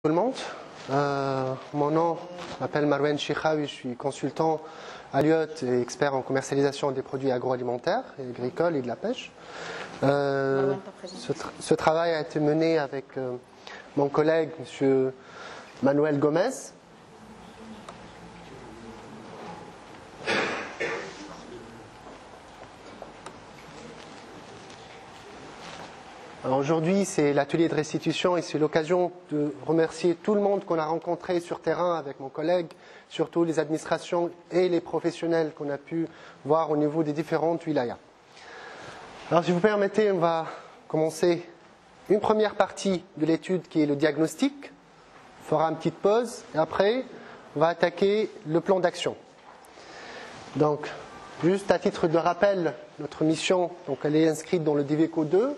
Tout le monde. Mon nom m'appelle Marouane Chikhaoui, je suis consultant à l'UOT et expert en commercialisation des produits agroalimentaires et agricoles et de la pêche. Ce travail a été mené avec mon collègue, M. Manuel Gomez. Aujourd'hui, c'est l'atelier de restitution et c'est l'occasion de remercier tout le monde qu'on a rencontré sur terrain avec mon collègue, surtout les administrations et les professionnels qu'on a pu voir au niveau des différentes wilayas. Alors, si vous permettez, on va commencer une première partie de l'étude qui est le diagnostic. On fera une petite pause et après, on va attaquer le plan d'action. Donc, juste à titre de rappel, notre mission, donc elle est inscrite dans le DIVECO 2.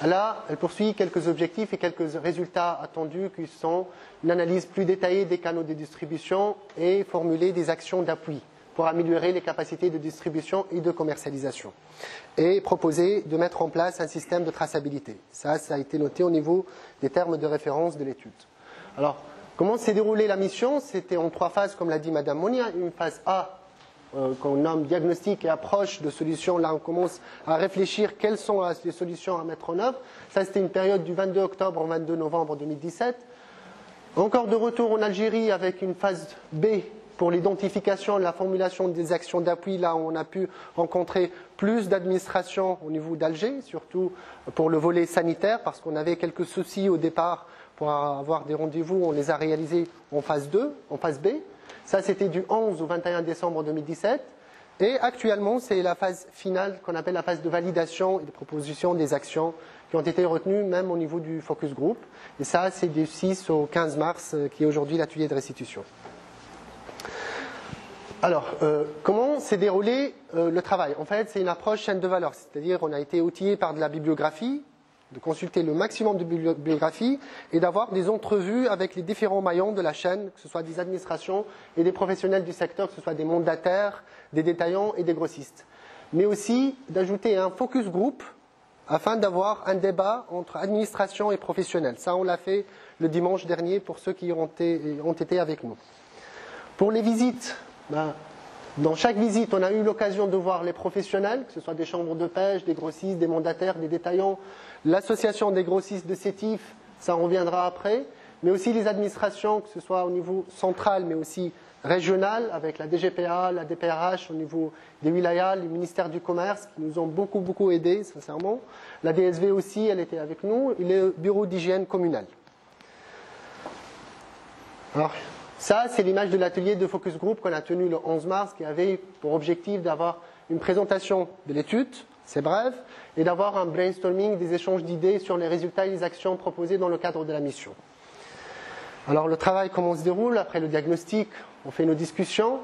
Là, elle poursuit quelques objectifs et quelques résultats attendus qui sont une analyse plus détaillée des canaux de distribution et formuler des actions d'appui pour améliorer les capacités de distribution et de commercialisation. Et proposer de mettre en place un système de traçabilité. Ça a été noté au niveau des termes de référence de l'étude. Alors, comment s'est déroulée la mission? C'était en 3 phases, comme l'a dit Mme Monia. Une phase A, qu'on nomme diagnostic et approche de solutions. Là, on commence à réfléchir quelles sont les solutions à mettre en œuvre. Ça, c'était une période du 22 octobre au 22 novembre 2017. Encore de retour en Algérie avec une phase B pour l'identification et la formulation des actions d'appui. Là, on a pu rencontrer plus d'administrations au niveau d'Alger, surtout pour le volet sanitaire, parce qu'on avait quelques soucis au départ pour avoir des rendez-vous. On les a réalisés en phase 2, en phase B. Ça, c'était du 11 au 21 décembre 2017. Et actuellement, c'est la phase finale qu'on appelle la phase de validation et de proposition des actions qui ont été retenues même au niveau du focus group. Et ça, c'est du 6 au 15 mars, qui est aujourd'hui l'atelier de restitution. Alors, comment s'est déroulé le travail? En fait, c'est une approche chaîne de valeur. C'est-à-dire, on a été outillé par de la bibliographie, de consulter le maximum de bibliographie et d'avoir des entrevues avec les différents maillons de la chaîne, que ce soit des administrations et des professionnels du secteur, que ce soit des mandataires, des détaillants et des grossistes. Mais aussi d'ajouter un focus group afin d'avoir un débat entre administration et professionnels. Ça, on l'a fait le dimanche dernier pour ceux qui ont été avec nous. Pour les visites, dans chaque visite, on a eu l'occasion de voir les professionnels, que ce soit des chambres de pêche, des grossistes, des mandataires, des détaillants, l'association des grossistes de Sétif, ça en reviendra après, mais aussi les administrations, que ce soit au niveau central, mais aussi régional, avec la DGPA, la DPRH, au niveau des wilayas, les ministères du commerce, qui nous ont beaucoup aidés, sincèrement. La DSV aussi, elle était avec nous, et le bureau d'hygiène communal. Alors, ça, c'est l'image de l'atelier de focus group qu'on a tenu le 11 mars, qui avait pour objectif d'avoir une présentation de l'étude, c'est bref, et d'avoir un brainstorming, des échanges d'idées sur les résultats et les actions proposées dans le cadre de la mission. Alors, le travail, comment se déroule? Après le diagnostic, on fait nos discussions,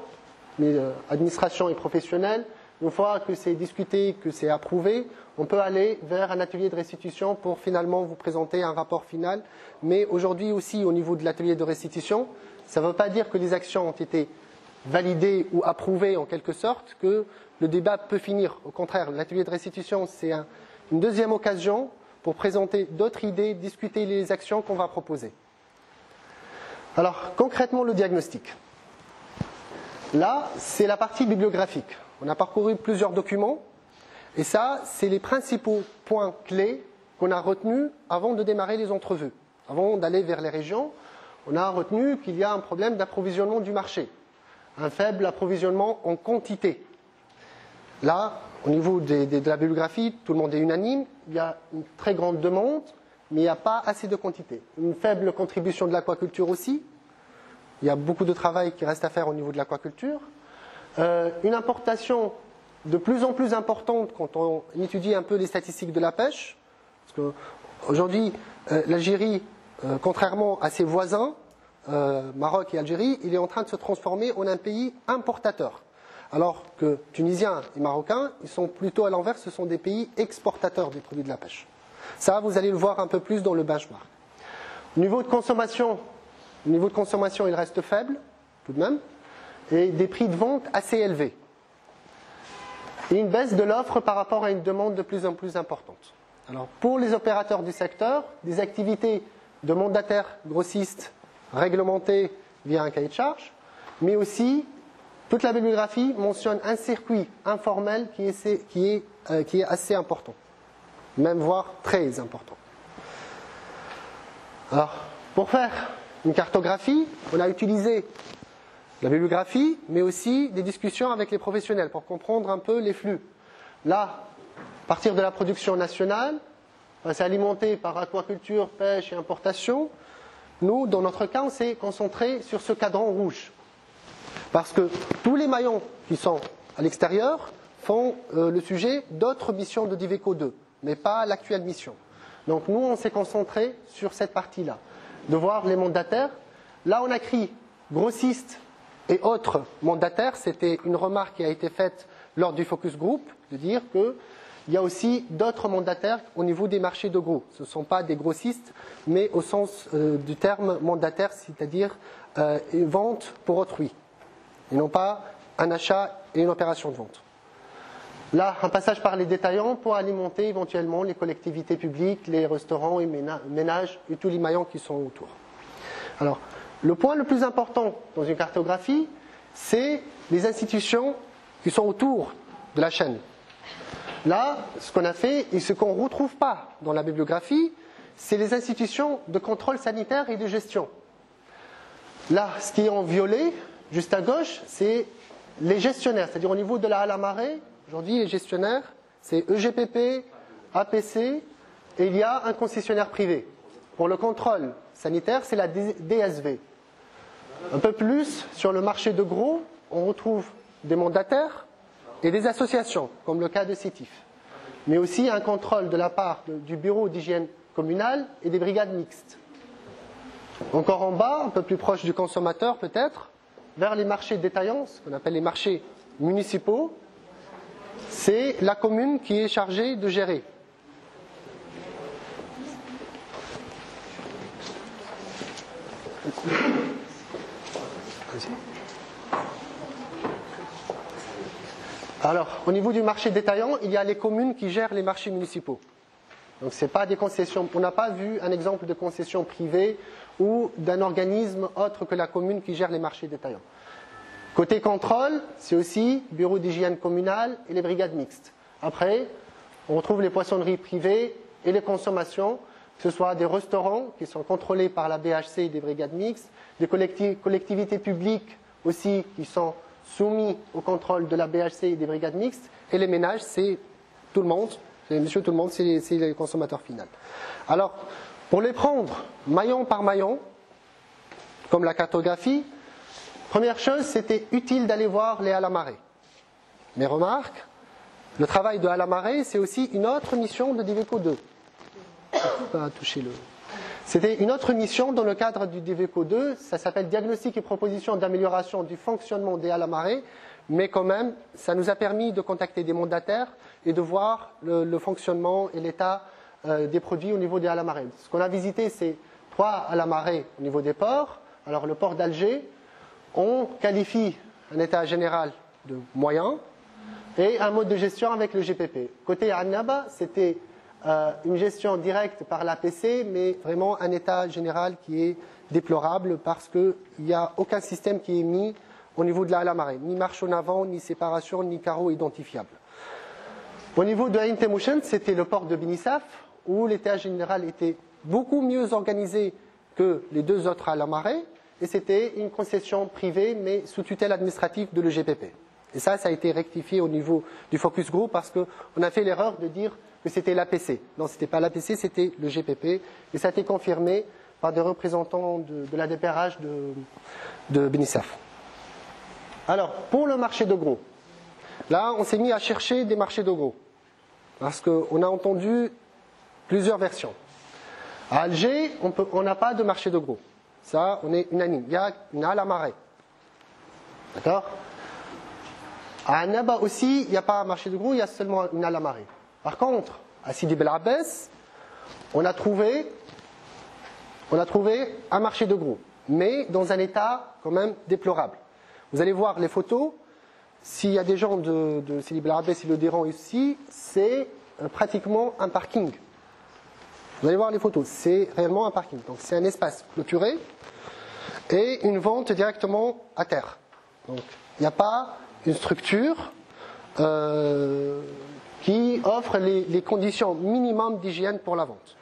administration et professionnels. Une fois que c'est discuté, que c'est approuvé, on peut aller vers un atelier de restitution pour finalement vous présenter un rapport final. Mais aujourd'hui aussi, au niveau de l'atelier de restitution, ça ne veut pas dire que les actions ont été validées ou approuvées en quelque sorte, que le débat peut finir. Au contraire, l'atelier de restitution, c'est une deuxième occasion pour présenter d'autres idées, discuter les actions qu'on va proposer. Alors, concrètement, le diagnostic. Là, c'est la partie bibliographique. On a parcouru plusieurs documents, et ça, c'est les principaux points clés qu'on a retenus avant de démarrer les entrevues. Avant d'aller vers les régions, on a retenu qu'il y a un problème d'approvisionnement du marché, un faible approvisionnement en quantité. Là, au niveau de la bibliographie, tout le monde est unanime, il y a une très grande demande, mais il n'y a pas assez de quantité. Une faible contribution de l'aquaculture aussi, il y a beaucoup de travail qui reste à faire au niveau de l'aquaculture. Une importation de plus en plus importante quand on étudie un peu les statistiques de la pêche, parce qu'aujourd'hui, l'Algérie, contrairement à ses voisins, Maroc et Algérie, il est en train de se transformer en un pays importateur. Alors que Tunisiens et Marocains, ils sont plutôt à l'envers, ce sont des pays exportateurs des produits de la pêche. Ça, vous allez le voir un peu plus dans le benchmark. Au niveau de consommation, il reste faible, tout de même, et des prix de vente assez élevés. Et une baisse de l'offre par rapport à une demande de plus en plus importante. Alors, pour les opérateurs du secteur, des activités de mandataires grossistes réglementés via un cahier de charge, mais aussi toute la bibliographie mentionne un circuit informel qui est assez important, même voire très important. Alors, pour faire une cartographie, on a utilisé la bibliographie, mais aussi des discussions avec les professionnels pour comprendre un peu les flux. Là, à partir de la production nationale, c'est alimenté par aquaculture, pêche et importation. Nous, dans notre cas, on s'est concentré sur ce cadran rouge. Parce que tous les maillons qui sont à l'extérieur font le sujet d'autres missions de Diveco 2, mais pas l'actuelle mission. Donc nous, on s'est concentré sur cette partie-là, de voir les mandataires. Là, on a écrit grossistes et autres mandataires. C'était une remarque qui a été faite lors du focus group, de dire qu'il y a aussi d'autres mandataires au niveau des marchés de gros. Ce ne sont pas des grossistes, mais au sens du terme mandataire, c'est-à-dire vente pour autrui, et non pas un achat et une opération de vente. Là, un passage par les détaillants pour alimenter éventuellement les collectivités publiques, les restaurants et ménages et tous les maillons qui sont autour. Alors, le point le plus important dans une cartographie, c'est les institutions qui sont autour de la chaîne. Là, ce qu'on a fait et ce qu'on ne retrouve pas dans la bibliographie, c'est les institutions de contrôle sanitaire et de gestion. Là, ce qui est en violet, juste à gauche, c'est les gestionnaires, c'est-à-dire au niveau de la halle à marée. Aujourd'hui, les gestionnaires, c'est EGPP, APC, et il y a un concessionnaire privé. Pour le contrôle sanitaire, c'est la DSV. Un peu plus, sur le marché de gros, on retrouve des mandataires et des associations, comme le cas de CITIF. Mais aussi un contrôle de la part du bureau d'hygiène communale et des brigades mixtes. Encore en bas, un peu plus proche du consommateur peut-être, vers les marchés détaillants, ce qu'on appelle les marchés municipaux, c'est la commune qui est chargée de gérer. Alors, au niveau du marché détaillant, il y a les communes qui gèrent les marchés municipaux. Donc, ce n'est pas des concessions. On n'a pas vu un exemple de concession privée ou d'un organisme autre que la commune qui gère les marchés détaillants. Côté contrôle, c'est aussi bureau d'hygiène communale et les brigades mixtes. Après, on retrouve les poissonneries privées et les consommations, que ce soit des restaurants qui sont contrôlés par la BHC et des brigades mixtes, des collectivités publiques aussi qui sont soumis au contrôle de la BHC et des brigades mixtes, et les ménages, c'est tout le monde, c'est monsieur tout le monde, c'est les consommateurs finaux. Alors, pour les prendre maillon par maillon, comme la cartographie, première chose, c'était utile d'aller voir les halles à marée. Mais remarque, le travail de halles à marée, c'est aussi une autre mission de Diveco 2. Pas toucher le... C'était une autre mission dans le cadre du Diveco 2, ça s'appelle Diagnostic et proposition d'amélioration du fonctionnement des halles à marée, mais quand même, ça nous a permis de contacter des mandataires et de voir le fonctionnement et l'état des produits au niveau des halles à marée. Ce qu'on a visité, c'est 3 halles à marée au niveau des ports. Alors le port d'Alger, on qualifie un état général de moyen et un mode de gestion avec le GPP. Côté Annaba, c'était une gestion directe par l'APC, mais vraiment un état général qui est déplorable parce qu'il n'y a aucun système qui est mis au niveau de la halle à marée, ni marche en avant, ni séparation, ni carreau identifiable. Au niveau de Ain Temouchen, c'était le port de Binisaf, où l'état général était beaucoup mieux organisé que les 2 autres halles à marée, et c'était une concession privée, mais sous tutelle administrative de l'EGPP. Et ça a été rectifié au niveau du focus group parce qu'on a fait l'erreur de dire que c'était l'APC. Non, ce n'était pas l'APC, c'était le GPP. Et ça a été confirmé par des représentants de la DPRH de Binisaf. Alors, pour le marché de gros, là, on s'est mis à chercher des marchés de gros. Parce qu'on a entendu plusieurs versions. À Alger, on n'a pas de marché de gros. Ça, on est unanime. Il y a une halle à marée. D'accord ? À Annaba aussi, il n'y a pas un marché de gros, il y a seulement une halle à marée. Par contre, à Sidi Bel Abbès, on a trouvé un marché de gros, mais dans un état quand même déplorable. Vous allez voir les photos. S'il y a des gens de Sidi Bel Abbès et le Déran ici, c'est pratiquement un parking. Vous allez voir les photos, c'est réellement un parking. Donc c'est un espace clôturé et une vente directement à terre. Donc il n'y a pas une structure qui offre les conditions minimum d'hygiène pour la vente.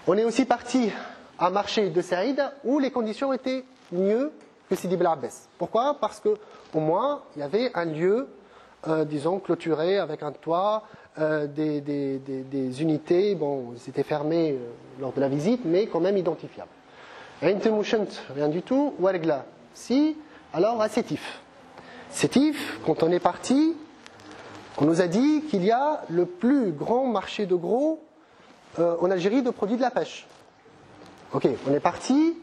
On est aussi parti à un marché de Saïd où les conditions étaient mieux que Sidi Bel Abbès. Pourquoi? Parce qu'au moins il y avait un lieu, disons, clôturé avec un toit, des unités, bon, c'était fermé lors de la visite, mais quand même identifiable. Rien du tout. Ouargla, si, alors à Sétif. Sétif, quand on est parti, on nous a dit qu'il y a le plus grand marché de gros en Algérie de produits de la pêche. Ok, on est parti.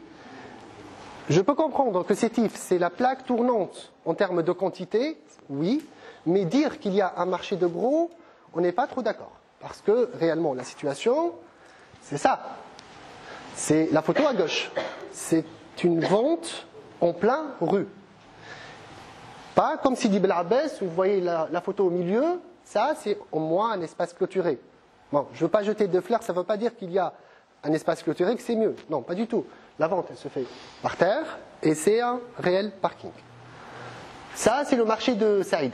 Je peux comprendre que Sétif, c'est la plaque tournante en termes de quantité, oui, mais dire qu'il y a un marché de gros, on n'est pas trop d'accord. Parce que réellement, la situation, c'est ça. C'est la photo à gauche. C'est une vente en plein rue. Pas comme Sidi Bel Abbès, où vous voyez la photo au milieu, ça c'est au moins un espace clôturé. Bon, je ne veux pas jeter de fleurs, ça ne veut pas dire qu'il y a un espace clôturé que c'est mieux. Non, pas du tout. La vente, elle se fait par terre et c'est un réel parking. Ça, c'est le marché de Saïd.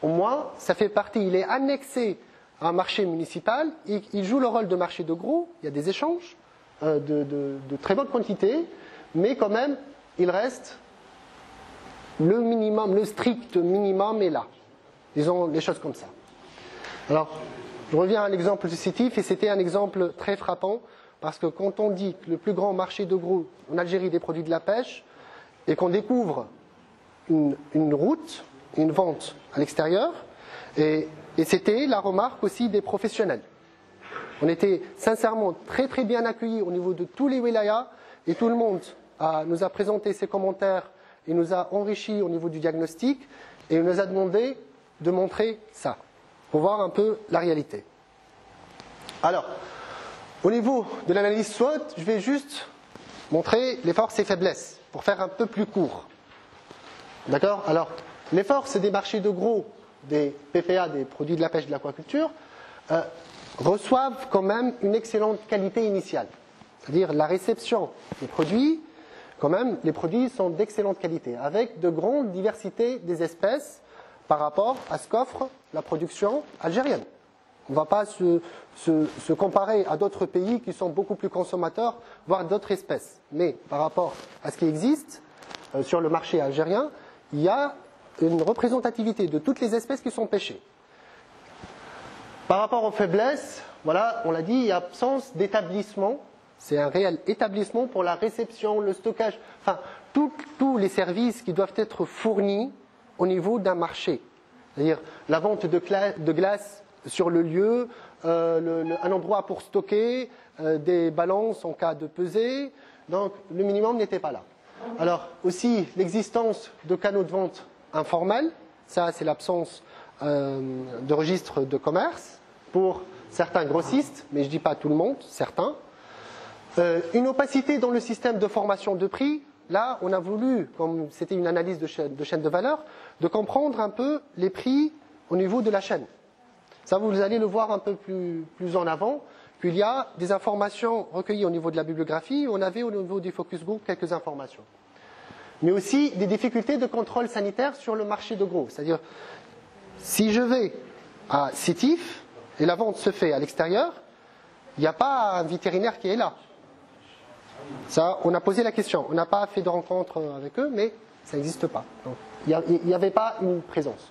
Au moins, ça fait partie, il est annexé à un marché municipal, il joue le rôle de marché de gros, il y a des échanges de très bonne quantité, mais quand même, il reste le minimum, le strict minimum est là. Disons les choses comme ça. Alors, je reviens à l'exemple de Sétif, et c'était un exemple très frappant, parce que quand on dit que le plus grand marché de gros en Algérie des produits de la pêche, et qu'on découvre une route, une vente à l'extérieur, et c'était la remarque aussi des professionnels. On était sincèrement très très bien accueillis au niveau de tous les wilayas, et tout le monde nous a présenté ses commentaires, et nous a enrichis au niveau du diagnostic, et il nous a demandé de montrer ça, pour voir un peu la réalité. Alors, au niveau de l'analyse SWOT, je vais juste montrer les forces et faiblesses, pour faire un peu plus court. D'accord? Alors, les forces des marchés de gros, des PPA, des produits de la pêche et de l'aquaculture, reçoivent quand même une excellente qualité initiale. C'est-à-dire la réception des produits, quand même, les produits sont d'excellente qualité, avec de grandes diversités des espèces par rapport à ce qu'offre la production algérienne. On ne va pas se comparer à d'autres pays qui sont beaucoup plus consommateurs, voire d'autres espèces. Mais par rapport à ce qui existe sur le marché algérien, il y a une représentativité de toutes les espèces qui sont pêchées. Par rapport aux faiblesses, voilà, on l'a dit, il y a absence d'établissement. C'est un réel établissement pour la réception, le stockage, enfin, tous les services qui doivent être fournis au niveau d'un marché. C'est-à-dire la vente de glace sur le lieu, un endroit pour stocker, des balances en cas de pesée. Donc, le minimum n'était pas là. Alors, aussi, l'existence de canaux de vente informels. Ça, c'est l'absence de registre de commerce pour certains grossistes, mais je ne dis pas tout le monde, certains. Une opacité dans le système de formation de prix. Là, on a voulu, comme c'était une analyse de chaîne de valeur, de comprendre un peu les prix au niveau de la chaîne. Ça, vous allez le voir un peu plus en avant, qu'il y a des informations recueillies au niveau de la bibliographie, on avait au niveau du focus group quelques informations. Mais aussi des difficultés de contrôle sanitaire sur le marché de gros. C'est-à-dire, si je vais à Sétif, et la vente se fait à l'extérieur, il n'y a pas un vétérinaire qui est là. Ça, on a posé la question. On n'a pas fait de rencontre avec eux, mais ça n'existe pas. Donc, il n'y avait pas une présence.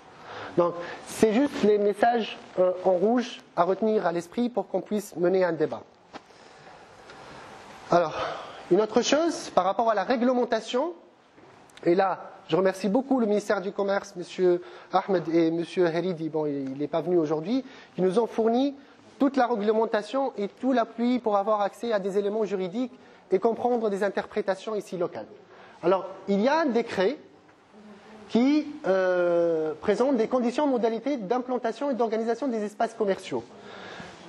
Donc, c'est juste les messages en rouge à retenir à l'esprit pour qu'on puisse mener un débat. Alors, une autre chose, par rapport à la réglementation, et là, je remercie beaucoup le ministère du Commerce, M. Ahmed et M. Heridi, bon, il n'est pas venu aujourd'hui, qui nous ont fourni toute la réglementation et tout l'appui pour avoir accès à des éléments juridiques et comprendre des interprétations ici locales. Alors, il y a un décret qui présente des conditions et modalités d'implantation et d'organisation des espaces commerciaux.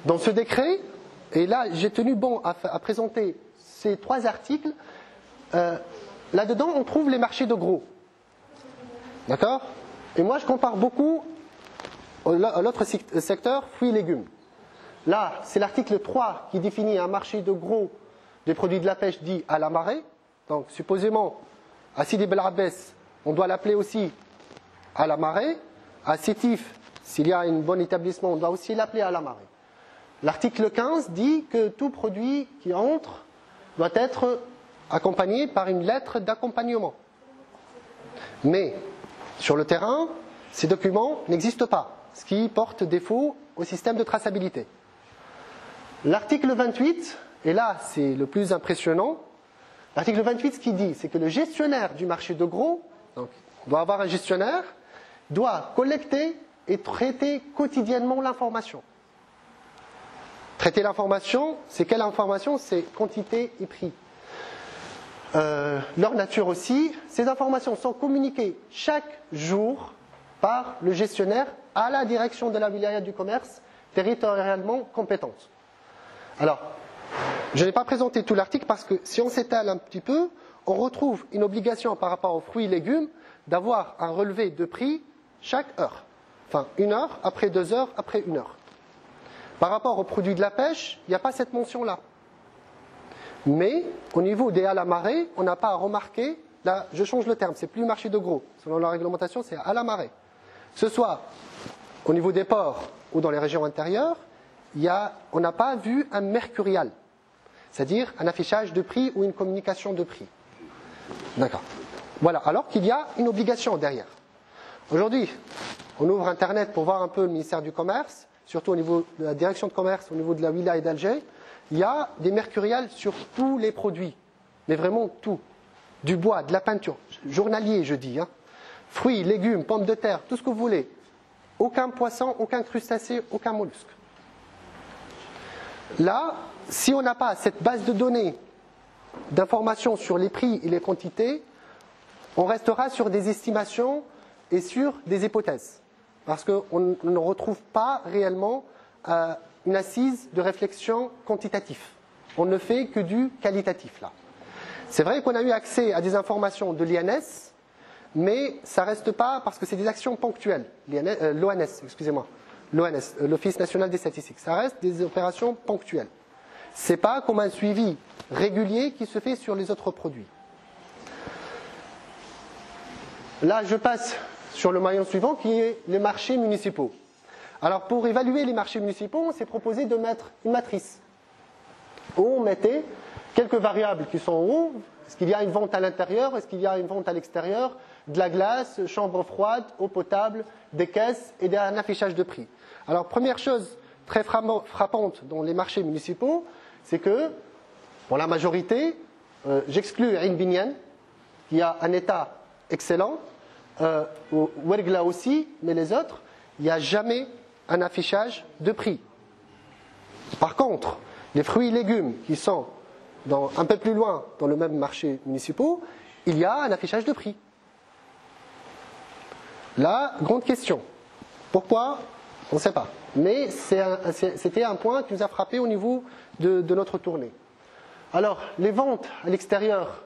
Dans ce décret, et là j'ai tenu bon à présenter ces 3 articles, là-dedans on trouve les marchés de gros. D'accord? Et moi je compare beaucoup à l'autre secteur, fruits et légumes. Là, c'est l'article 3 qui définit un marché de gros des produits de la pêche dit à la marée. Donc, supposément, à Sidi Bel Abbès, on doit l'appeler aussi à la marée. À Sétif, s'il y a un bon établissement, on doit aussi l'appeler à la marée. L'article 15 dit que tout produit qui entre doit être accompagné par une lettre d'accompagnement. Mais, sur le terrain, ces documents n'existent pas, ce qui porte défaut au système de traçabilité. L'article 28, et là c'est le plus impressionnant, l'article 28 ce qu'il dit, c'est que le gestionnaire du marché de gros, donc on doit avoir un gestionnaire, doit collecter et traiter quotidiennement l'information. Traiter l'information, c'est quelle information? C'est quantité et prix. Leur nature aussi, ces informations sont communiquées chaque jour par le gestionnaire à la direction de la wilaya du commerce territorialement compétente. Alors, je n'ai pas présenté tout l'article parce que si on s'étale un petit peu, on retrouve une obligation par rapport aux fruits et légumes d'avoir un relevé de prix chaque heure. Enfin, 1 heure, après 2 heures, après 1 heure. Par rapport aux produits de la pêche, il n'y a pas cette mention-là. Mais, au niveau des à la marée, on n'a pas à remarquer, là, je change le terme, c'est plus marché de gros. Selon la réglementation, c'est à la marée. Que ce soit au niveau des ports ou dans les régions intérieures, on n'a pas vu un mercurial, c'est-à-dire un affichage de prix ou une communication de prix. D'accord. Voilà, alors qu'il y a une obligation derrière. Aujourd'hui, on ouvre Internet pour voir un peu le ministère du Commerce, surtout au niveau de la direction de commerce, au niveau de la wilaya d'Alger. Il y a des mercurials sur tous les produits, mais vraiment tout. Du bois, de la peinture, journalier je dis, fruits, légumes, pommes de terre, tout ce que vous voulez. Aucun poisson, aucun crustacé, aucun mollusque. Là, si on n'a pas cette base de données d'informations sur les prix et les quantités, on restera sur des estimations et sur des hypothèses. Parce qu'on ne retrouve pas réellement une assise de réflexion quantitative. On ne fait que du qualitatif là. C'est vrai qu'on a eu accès à des informations de l'INS, mais ça ne reste pas parce que c'est des actions ponctuelles. L'ONS, excusez-moi. L'ONS, l'Office national des statistiques. Ça reste des opérations ponctuelles. Ce n'est pas comme un suivi régulier qui se fait sur les autres produits. Là, je passe sur le maillon suivant qui est les marchés municipaux. Alors, pour évaluer les marchés municipaux, on s'est proposé de mettre une matrice où on mettait quelques variables qui sont en haut. Est-ce qu'il y a une vente à l'intérieur? Est-ce qu'il y a une vente à l'extérieur? De la glace, chambre froide, eau potable, des caisses et un affichage de prix. Alors, première chose très frappante dans les marchés municipaux, c'est que, pour la majorité, j'exclus Ain Binyan, qui a un état excellent, Ouergla aussi, mais les autres, il n'y a jamais un affichage de prix. Par contre, les fruits et légumes qui sont un peu plus loin dans le même marché municipal, il y a un affichage de prix. La grande question. Pourquoi? On ne sait pas. Mais c'était un point qui nous a frappé au niveau de notre tournée. Alors, les ventes à l'extérieur,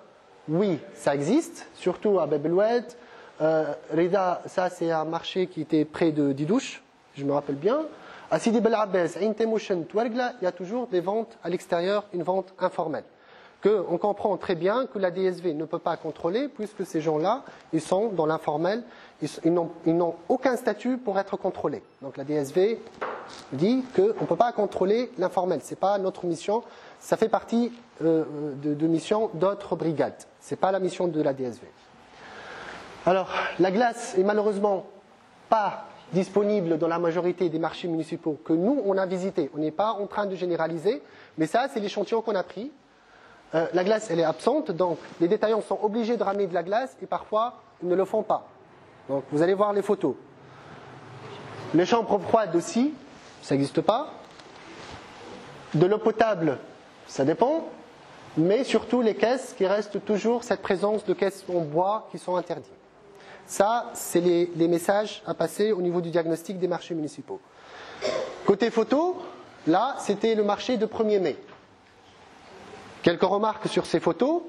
oui, ça existe, surtout à Bab el-Oued. Rida, ça c'est un marché qui était près de Didouche, je me rappelle bien. À Sidi Bel Abbès, Ain Temouchen, Touargla, il y a toujours des ventes à l'extérieur, une vente informelle. On comprend très bien que la DSV ne peut pas contrôler, puisque ces gens-là, ils sont dans l'informel, ils n'ont aucun statut pour être contrôlés. Donc la DSV dit qu'on ne peut pas contrôler l'informel, ce n'est pas notre mission, ça fait partie de missions d'autres brigades, ce n'est pas la mission de la DSV. Alors, la glace est malheureusement pas disponible dans la majorité des marchés municipaux que nous, on a visités. On n'est pas en train de généraliser, mais ça, c'est l'échantillon qu'on a pris. La glace, elle est absente, donc les détaillants sont obligés de ramener de la glace et parfois, ils ne le font pas. Donc, vous allez voir les photos. Les chambres froides aussi, ça n'existe pas. De l'eau potable, ça dépend. Mais surtout les caisses qui restent toujours cette présence de caisses en bois qui sont interdites. Ça, c'est les messages à passer au niveau du diagnostic des marchés municipaux. Côté photo, là, c'était le marché de 1er mai. Quelques remarques sur ces photos.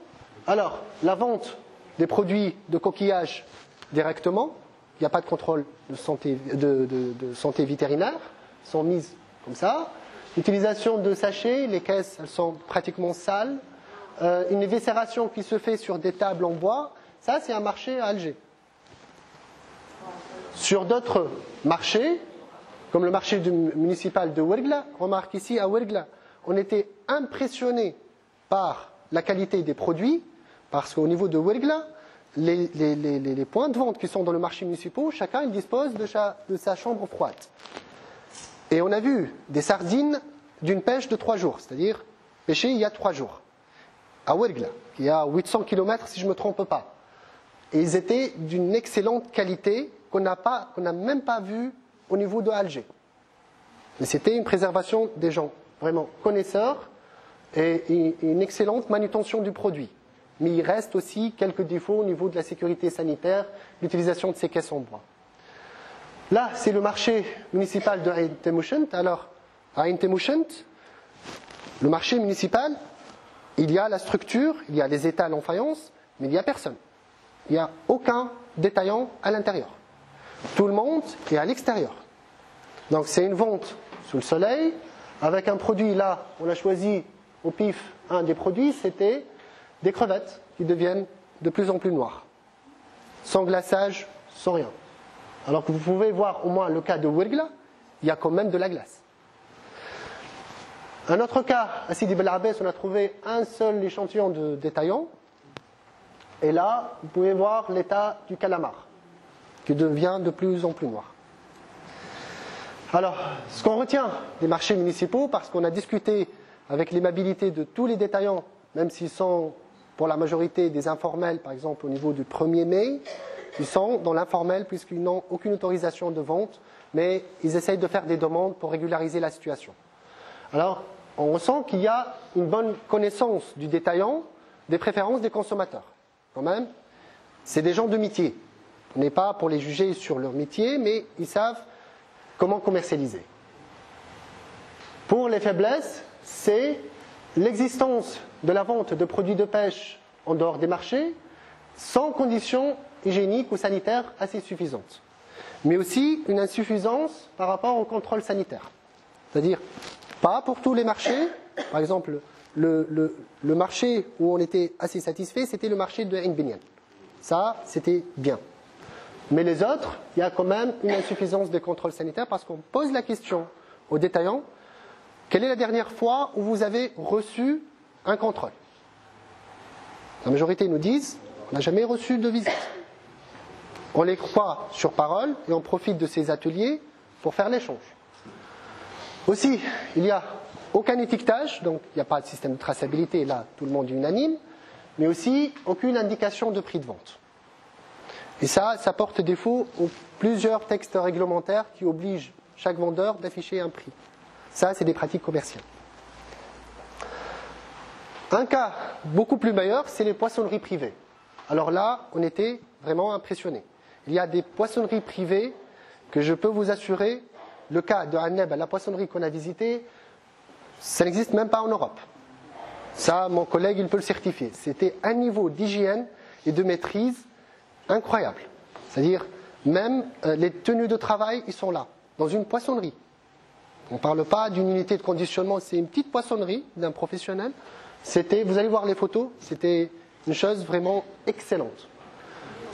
Alors, la vente des produits de coquillage directement, il n'y a pas de contrôle de santé vétérinaire, sont mises comme ça. L'utilisation de sachets, les caisses, elles sont pratiquement sales. Une éviscération qui se fait sur des tables en bois, ça c'est un marché à Alger. Sur d'autres marchés, comme le marché municipal de Ouergla, remarque ici à Ouergla, on était impressionné par la qualité des produits, parce qu'au niveau de Ouergla, les points de vente qui sont dans le marché municipal, chacun il dispose de sa chambre froide. Et on a vu des sardines d'une pêche de 3 jours, c'est-à-dire pêchées il y a 3 jours, à Ouergla, qui est à 800 km si je ne me trompe pas. Et ils étaient d'une excellente qualité qu'on n'a même pas vu au niveau de Alger. Mais c'était une préservation des gens vraiment connaisseurs et une excellente manutention du produit. Mais il reste aussi quelques défauts au niveau de la sécurité sanitaire, l'utilisation de ces caisses en bois. Là, c'est le marché municipal de Ain Temouchent. Alors, à Ain Temouchent, le marché municipal, il y a la structure, il y a les étals en faïence, mais il n'y a personne. Il n'y a aucun détaillant à l'intérieur. Tout le monde est à l'extérieur. Donc c'est une vente sous le soleil, avec un produit là, on a choisi au pif un des produits, c'était des crevettes qui deviennent de plus en plus noires. Sans glaçage, sans rien. Alors que vous pouvez voir au moins le cas de Ouergla, il y a quand même de la glace. Un autre cas, à Sidi Bel Abbès, on a trouvé un seul échantillon de détaillant. Et là, vous pouvez voir l'état du calamar, qui devient de plus en plus noir. Alors, ce qu'on retient des marchés municipaux, parce qu'on a discuté avec l'aimabilité de tous les détaillants, même s'ils sont pour la majorité des informels, par exemple au niveau du 1er mai, ils sont dans l'informel puisqu'ils n'ont aucune autorisation de vente, mais ils essayent de faire des demandes pour régulariser la situation. Alors, on ressent qu'il y a une bonne connaissance du détaillant, des préférences des consommateurs. Quand même, c'est des gens de métier. On n'est pas pour les juger sur leur métier, mais ils savent comment commercialiser. Pour les faiblesses, c'est l'existence de la vente de produits de pêche en dehors des marchés, sans conditions hygiéniques ou sanitaires assez suffisantes. Mais aussi une insuffisance par rapport au contrôle sanitaire. C'est-à-dire, pas pour tous les marchés. Par exemple, le marché où on était assez satisfait, c'était le marché de Ain Binian. Ça, c'était bien. Mais les autres, il y a quand même une insuffisance des contrôles sanitaires parce qu'on pose la question aux détaillants, quelle est la dernière fois où vous avez reçu un contrôle? La majorité nous disent, on n'a jamais reçu de visite. On les croit sur parole et on profite de ces ateliers pour faire l'échange. Aussi, il n'y a aucun étiquetage, donc il n'y a pas de système de traçabilité, là tout le monde est unanime, mais aussi aucune indication de prix de vente. Et ça porte défaut aux plusieurs textes réglementaires qui obligent chaque vendeur d'afficher un prix. Ça, c'est des pratiques commerciales. Un cas beaucoup plus meilleur, c'est les poissonneries privées. Alors là, on était vraiment impressionnés. Il y a des poissonneries privées que je peux vous assurer, le cas de Anneb, la poissonnerie qu'on a visitée, ça n'existe même pas en Europe. Ça, mon collègue, il peut le certifier. C'était un niveau d'hygiène et de maîtrise incroyable. C'est-à-dire, même les tenues de travail, ils sont là, dans une poissonnerie. On ne parle pas d'une unité de conditionnement, c'est une petite poissonnerie d'un professionnel. Vous allez voir les photos, c'était une chose vraiment excellente.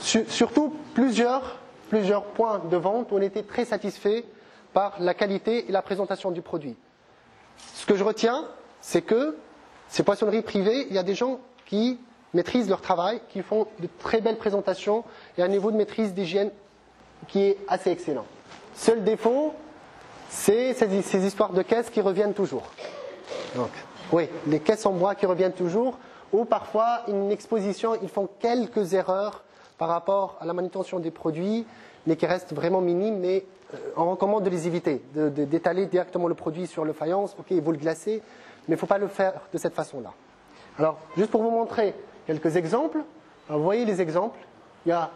Surtout, plusieurs points de vente où on était très satisfaits par la qualité et la présentation du produit. Ce que je retiens, c'est que ces poissonneries privées, il y a des gens qui maîtrisent leur travail, qui font de très belles présentations et un niveau de maîtrise d'hygiène qui est assez excellent. Seul défaut, c'est ces histoires de caisses qui reviennent toujours. Donc, oui, les caisses en bois qui reviennent toujours, ou parfois une exposition, ils font quelques erreurs par rapport à la manutention des produits, mais qui restent vraiment minimes, mais on recommande de les éviter, d'étaler directement le produit sur le faïence. Ok, il faut le glacer, mais il ne faut pas le faire de cette façon-là. Alors, juste pour vous montrer quelques exemples, alors, vous voyez les exemples, il y a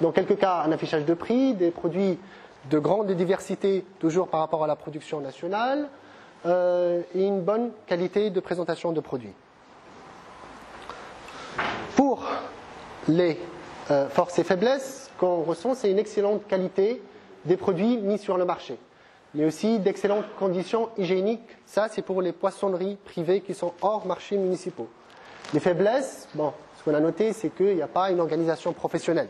dans quelques cas un affichage de prix, des produits de grande diversité, toujours par rapport à la production nationale, et une bonne qualité de présentation de produits. Pour les forces et faiblesses, ce qu'on ressent, c'est une excellente qualité des produits mis sur le marché. mais aussi d'excellentes conditions hygiéniques. Ça, c'est pour les poissonneries privées qui sont hors marchés municipaux. Les faiblesses, bon, ce qu'on a noté, c'est qu'il n'y a pas une organisation professionnelle.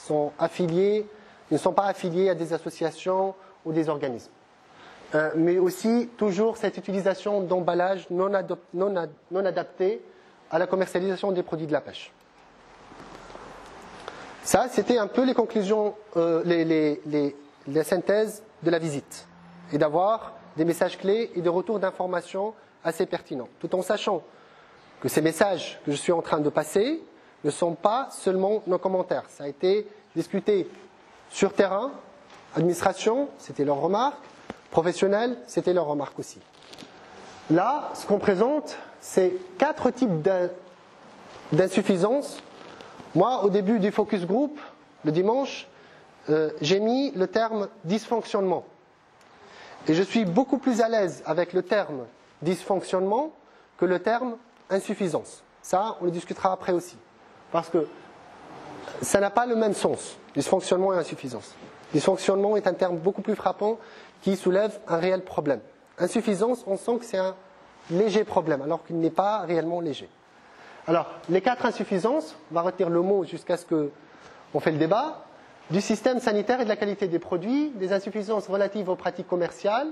Ils ne sont pas affiliés à des associations ou des organismes. Mais aussi, toujours, cette utilisation d'emballage non adapté à la commercialisation des produits de la pêche. Ça, c'était un peu les conclusions, les synthèses de la visite. Et d'avoir des messages clés et des retours d'informations assez pertinents. Tout en sachant que ces messages que je suis en train de passer ne sont pas seulement nos commentaires. Ça a été discuté sur terrain, administration, c'était leurs remarques, professionnels, c'était leurs remarques aussi. Là, ce qu'on présente, c'est 4 types d'insuffisances. Moi, au début du focus group, le dimanche, j'ai mis le terme dysfonctionnement. Et je suis beaucoup plus à l'aise avec le terme dysfonctionnement que le terme insuffisance. Ça, on le discutera après aussi. Parce que ça n'a pas le même sens, dysfonctionnement et insuffisance. Dysfonctionnement est un terme beaucoup plus frappant qui soulève un réel problème. Insuffisance, on sent que c'est un léger problème, alors qu'il n'est pas réellement léger. Alors, les 4 insuffisances, on va retenir le mot jusqu'à ce qu'on fait le débat, du système sanitaire et de la qualité des produits, des insuffisances relatives aux pratiques commerciales,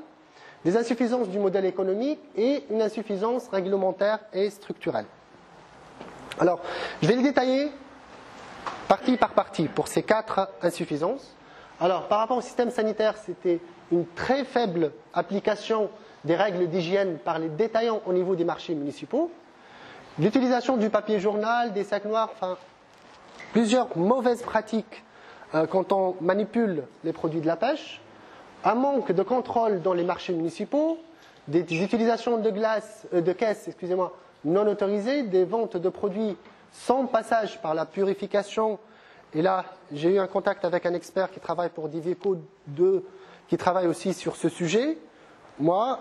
des insuffisances du modèle économique et une insuffisance réglementaire et structurelle. Alors, je vais les détailler partie par partie pour ces 4 insuffisances. Alors, par rapport au système sanitaire, c'était une très faible application des règles d'hygiène par les détaillants au niveau des marchés municipaux. L'utilisation du papier journal, des sacs noirs, enfin, plusieurs mauvaises pratiques quand on manipule les produits de la pêche, un manque de contrôle dans les marchés municipaux, des utilisations de caisses non autorisées, des ventes de produits sans passage par la purification. Et là, j'ai eu un contact avec un expert qui travaille pour Diveco 2, qui travaille aussi sur ce sujet. Moi,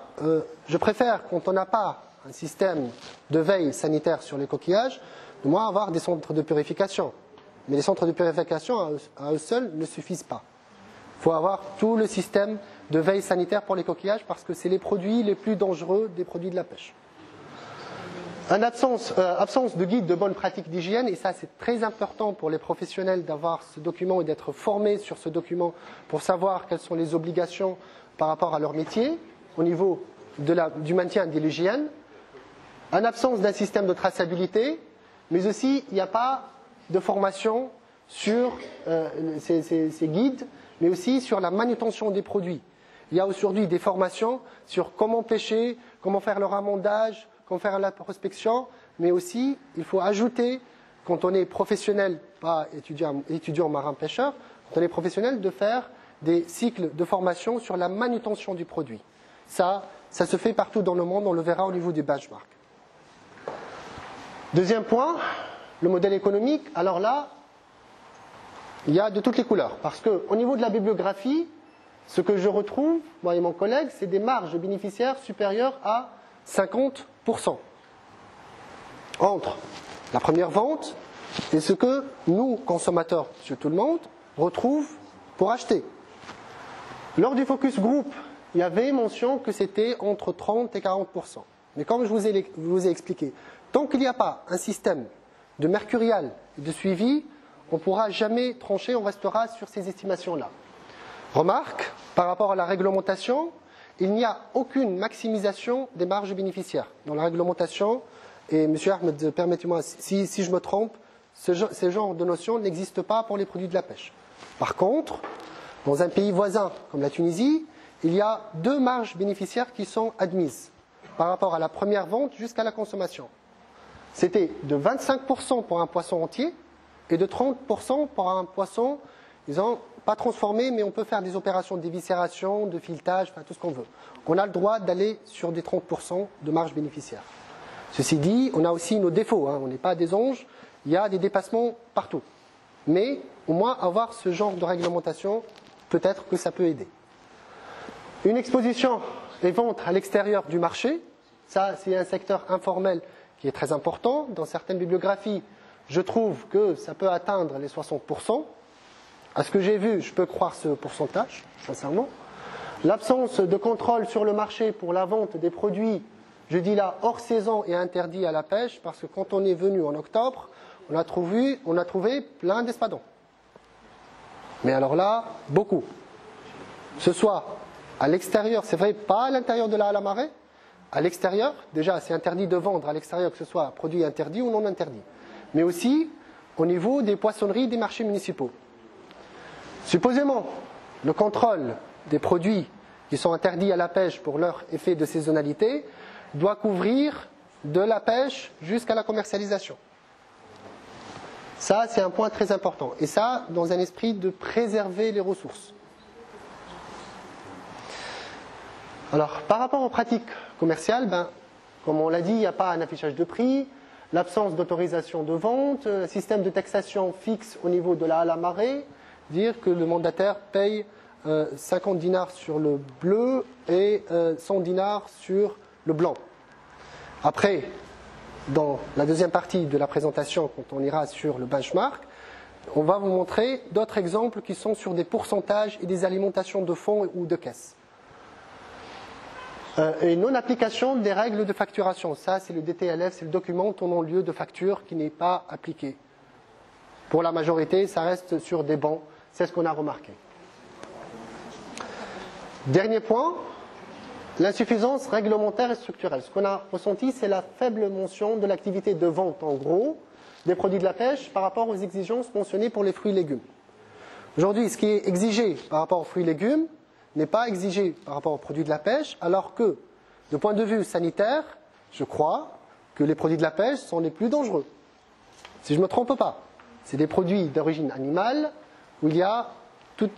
je préfère, quand on n'a pas un système de veille sanitaire sur les coquillages, de moins avoir des centres de purification. Mais les centres de purification, à eux seuls, ne suffisent pas. Il faut avoir tout le système de veille sanitaire pour les coquillages parce que c'est les produits les plus dangereux des produits de la pêche. Absence de guide de bonnes pratiques d'hygiène, et ça c'est très important pour les professionnels d'avoir ce document et d'être formés sur ce document pour savoir quelles sont les obligations par rapport à leur métier au niveau du maintien de l'hygiène. Une absence d'un système de traçabilité, mais aussi il n'y a pas de formation sur ces guides, mais aussi sur la manutention des produits. Il y a aujourd'hui des formations sur comment pêcher, comment faire le ramondage, comment faire la prospection, mais aussi il faut ajouter, quand on est professionnel, pas étudiant marin-pêcheur, quand on est professionnel, de faire des cycles de formation sur la manutention du produit. Ça se fait partout dans le monde, on le verra au niveau du benchmark. Deuxième point, le modèle économique. Alors là, il y a de toutes les couleurs. Parce qu'au niveau de la bibliographie, ce que je retrouve, moi et mon collègue, c'est des marges bénéficiaires supérieures à 50% entre la première vente et ce que nous, consommateurs, monsieur tout le monde, retrouvons pour acheter. Lors du focus group, il y avait mention que c'était entre 30 et 40%. Mais comme je vous ai expliqué, tant qu'il n'y a pas un système de mercurial et de suivi, on ne pourra jamais trancher, on restera sur ces estimations-là. Remarque, par rapport à la réglementation, il n'y a aucune maximisation des marges bénéficiaires. Dans la réglementation, et M. Ahmed, permettez-moi, si je me trompe, ce genre de notion n'existe pas pour les produits de la pêche. Par contre, dans un pays voisin comme la Tunisie, il y a 2 marges bénéficiaires qui sont admises par rapport à la première vente jusqu'à la consommation. C'était de 25% pour un poisson entier et de 30% pour un poisson, disons, pas transformé, mais on peut faire des opérations d'éviscération, de filetage, enfin tout ce qu'on veut. On a le droit d'aller sur des 30% de marge bénéficiaire. Ceci dit, on a aussi nos défauts, on n'est pas des anges, il y a des dépassements partout. Mais au moins avoir ce genre de réglementation, peut-être que ça peut aider. Une exposition et vente à l'extérieur du marché, ça c'est un secteur informel qui est très important. Dans certaines bibliographies, je trouve que ça peut atteindre les 60%. À ce que j'ai vu, je peux croire ce pourcentage, sincèrement. L'absence de contrôle sur le marché pour la vente des produits, je dis là, hors saison et interdits à la pêche, parce que quand on est venu en octobre, on a trouvé plein d'espadons. Mais alors là, beaucoup. Ce soit à l'extérieur, c'est vrai, pas à l'intérieur de la halle à marée, à l'extérieur, déjà c'est interdit de vendre à l'extérieur, que ce soit produit interdit ou non interdit. Mais aussi au niveau des poissonneries des marchés municipaux. Supposément, le contrôle des produits qui sont interdits à la pêche pour leur effet de saisonnalité doit couvrir de la pêche jusqu'à la commercialisation. Ça, c'est un point très important. Et ça, dans un esprit de préserver les ressources. Alors, par rapport aux pratiques commerciales, comme on l'a dit, il n'y a pas un affichage de prix, l'absence d'autorisation de vente, un système de taxation fixe au niveau de la halle à marée, dire que le mandataire paye 50 dinars sur le bleu et 100 dinars sur le blanc. Après, dans la deuxième partie de la présentation, quand on ira sur le benchmark, on va vous montrer d'autres exemples qui sont sur des pourcentages et des alimentations de fonds ou de caisses. Et non-application des règles de facturation. Ça, c'est le DTLF, c'est le document tenant lieu de facture qui n'est pas appliqué. Pour la majorité, ça reste sur des bancs. C'est ce qu'on a remarqué. Dernier point, l'insuffisance réglementaire et structurelle. Ce qu'on a ressenti, c'est la faible mention de l'activité de vente, en gros, des produits de la pêche par rapport aux exigences mentionnées pour les fruits et légumes. Aujourd'hui, ce qui est exigé par rapport aux fruits et légumes n'est pas exigé par rapport aux produits de la pêche, alors que, de point de vue sanitaire, je crois que les produits de la pêche sont les plus dangereux. Si je ne me trompe pas, c'est des produits d'origine animale où il y a tout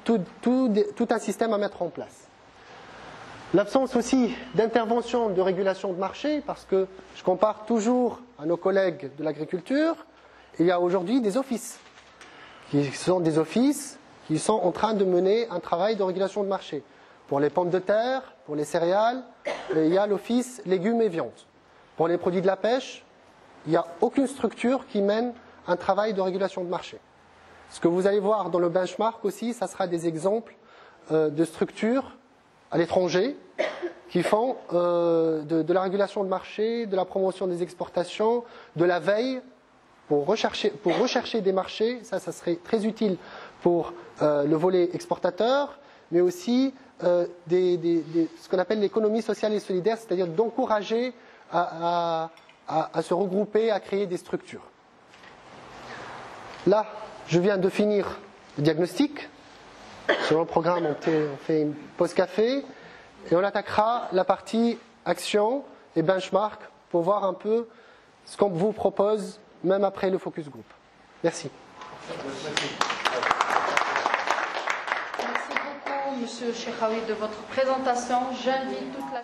un système à mettre en place. L'absence aussi d'intervention de régulation de marché, parce que je compare toujours à nos collègues de l'agriculture, il y a aujourd'hui des offices, qui sont des offices qui sont en train de mener un travail de régulation de marché. Pour les pommes de terre, pour les céréales, il y a l'office légumes et viande. Pour les produits de la pêche, il n'y a aucune structure qui mène un travail de régulation de marché. Ce que vous allez voir dans le benchmark aussi, ça sera des exemples de structures à l'étranger qui font de la régulation de marché, de la promotion des exportations, de la veille pour rechercher des marchés. Ça serait très utile pour le volet exportateur, mais aussi ce qu'on appelle l'économie sociale et solidaire, c'est-à-dire d'encourager à se regrouper, à créer des structures. Là, je viens de finir le diagnostic. Sur le programme, on fait une pause café et on attaquera la partie action et benchmark pour voir un peu ce qu'on vous propose, même après le focus group. Merci. Merci beaucoup, Monsieur Cheikhaoui, de votre présentation. J'invite toute la